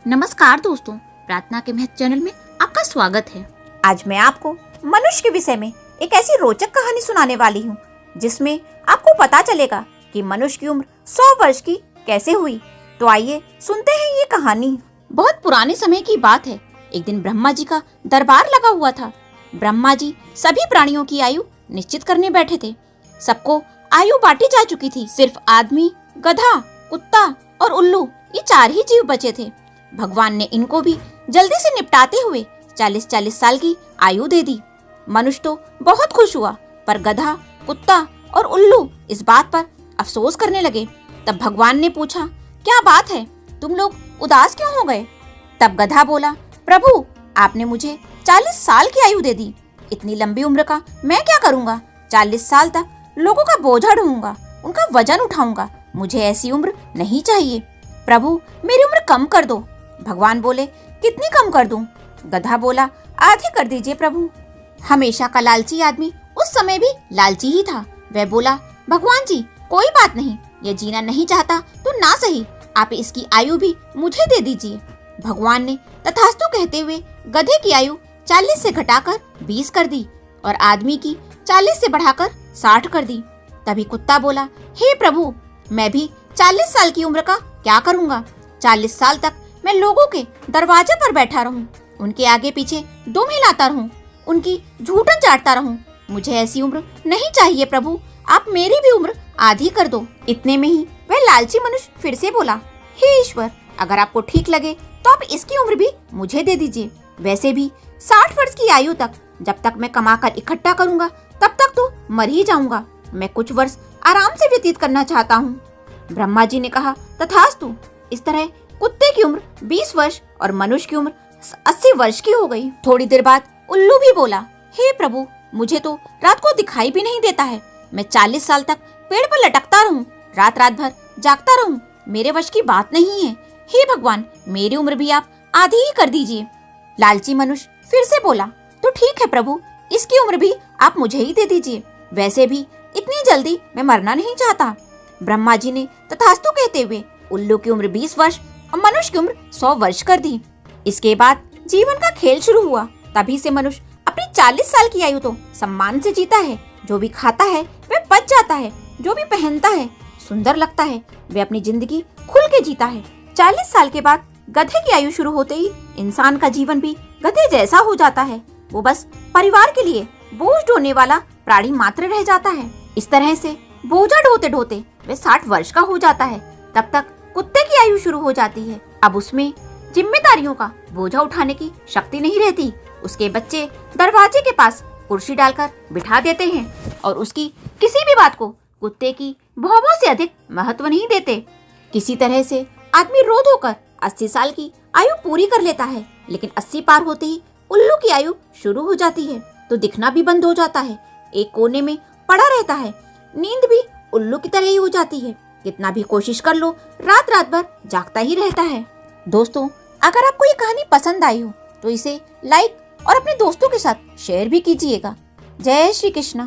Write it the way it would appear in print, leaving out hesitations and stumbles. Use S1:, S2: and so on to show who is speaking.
S1: नमस्कार दोस्तों, प्रार्थना के महत्व चैनल में आपका स्वागत है।
S2: आज मैं आपको मनुष्य के विषय में एक ऐसी रोचक कहानी सुनाने वाली हूँ जिसमें आपको पता चलेगा कि मनुष्य की उम्र 100 वर्ष की कैसे हुई। तो आइए सुनते हैं ये कहानी।
S1: बहुत पुराने समय की बात है। एक दिन ब्रह्मा जी का दरबार लगा हुआ था। ब्रह्मा जी सभी प्राणियों की आयु निश्चित करने बैठे थे। सबको आयु बांटी जा चुकी थी। सिर्फ आदमी, गधा, कुत्ता और उल्लू, ये 4 ही जीव बचे थे। भगवान ने इनको भी जल्दी से निपटाते हुए 40-40 साल की आयु दे दी। मनुष्य तो बहुत खुश हुआ, पर गधा, कुत्ता और उल्लू इस बात पर अफसोस करने लगे। तब भगवान ने पूछा, क्या बात है, तुम लोग उदास क्यों हो गए? तब गधा बोला, प्रभु, आपने मुझे 40 साल की आयु दे दी। इतनी लंबी उम्र का मैं क्या करूँगा? 40 साल तक लोगों का बोझा ढोऊंगा, उनका वजन उठाऊंगा। मुझे ऐसी उम्र नहीं चाहिए। प्रभु, मेरी उम्र कम कर दो। भगवान बोले, कितनी कम कर दूं? गधा बोला, आधी कर दीजिए प्रभु। हमेशा का लालची आदमी उस समय भी लालची ही था। वह बोला, भगवान जी, कोई बात नहीं, ये जीना नहीं चाहता तो ना सही, आप इसकी आयु भी मुझे दे दीजिए। भगवान ने तथास्तु कहते हुए गधे की आयु 40 से घटाकर 20 कर दी और आदमी की 40 से बढ़ाकर 60 कर दी। तभी कुत्ता बोला, हे प्रभु, मैं भी 40 साल की उम्र का क्या करूँगा? 40 साल तक मैं लोगों के दरवाजे पर बैठा रहूं, उनके आगे पीछे दुम हिलाता रहूं, उनकी झूठन चाटता रहूं। मुझे ऐसी उम्र नहीं चाहिए प्रभु, आप मेरी भी उम्र आधी कर दो। इतने में ही वह लालची मनुष्य फिर से बोला, हे ईश्वर, अगर आपको ठीक लगे तो आप इसकी उम्र भी मुझे दे दीजिए। वैसे भी 60 वर्ष की आयु तक जब तक मैं कमाकर इकट्ठा करूंगा तब तक तो मर ही जाऊंगा। मैं कुछ वर्ष आराम से व्यतीत करना चाहता हूँ। ब्रह्मा जी ने कहा, तथास्तु। इस तरह कुत्ते की उम्र 20 वर्ष और मनुष्य की उम्र 80 वर्ष की हो गई। थोड़ी देर बाद उल्लू भी बोला, हे प्रभु, मुझे तो रात को दिखाई भी नहीं देता है। मैं 40 साल तक पेड़ पर लटकता रहूं, रात रात भर जागता रहूं, मेरे वश की बात नहीं है। हे भगवान, मेरी उम्र भी आप आधी ही कर दीजिए। लालची मनुष्य फिर से बोला, तो ठीक है प्रभु, इसकी उम्र भी आप मुझे ही दे दीजिए। वैसे भी इतनी जल्दी मैं मरना नहीं चाहता। ब्रह्मा जी ने तथास्तु कहते हुए उल्लू की उम्र 20 वर्ष और मनुष्य की उम्र 100 वर्ष कर दी। इसके बाद जीवन का खेल शुरू हुआ। तभी से मनुष्य अपनी 40 साल की आयु तो सम्मान से जीता है। जो भी खाता है वह पच जाता है, जो भी पहनता है सुंदर लगता है, वह अपनी जिंदगी खुल के जीता है। 40 साल के बाद गधे की आयु शुरू होते ही इंसान का जीवन भी गधे जैसा हो जाता है। वो बस परिवार के लिए बोझ ढोने वाला प्राणी मात्र रह जाता है। इस तरह से बोझा ढोते ढोते वह 60 वर्ष का हो जाता है। तब तक कुत्ते की आयु शुरू हो जाती है। अब उसमें जिम्मेदारियों का बोझा उठाने की शक्ति नहीं रहती। उसके बच्चे दरवाजे के पास कुर्सी डालकर बिठा देते हैं और उसकी किसी भी बात को कुत्ते की भौं से अधिक महत्व नहीं देते। किसी तरह से आदमी रो धोकर 80 साल की आयु पूरी कर लेता है, लेकिन 80 पार होते ही उल्लू की आयु शुरू हो जाती है तो दिखना भी बंद हो जाता है। एक कोने में पड़ा रहता है। नींद भी उल्लू की तरह ही हो जाती है। कितना भी कोशिश कर लो, रात रात भर जागता ही रहता है। दोस्तों, अगर आपको ये कहानी पसंद आई हो तो इसे लाइक और अपने दोस्तों के साथ शेयर भी कीजिएगा। जय श्री कृष्ण।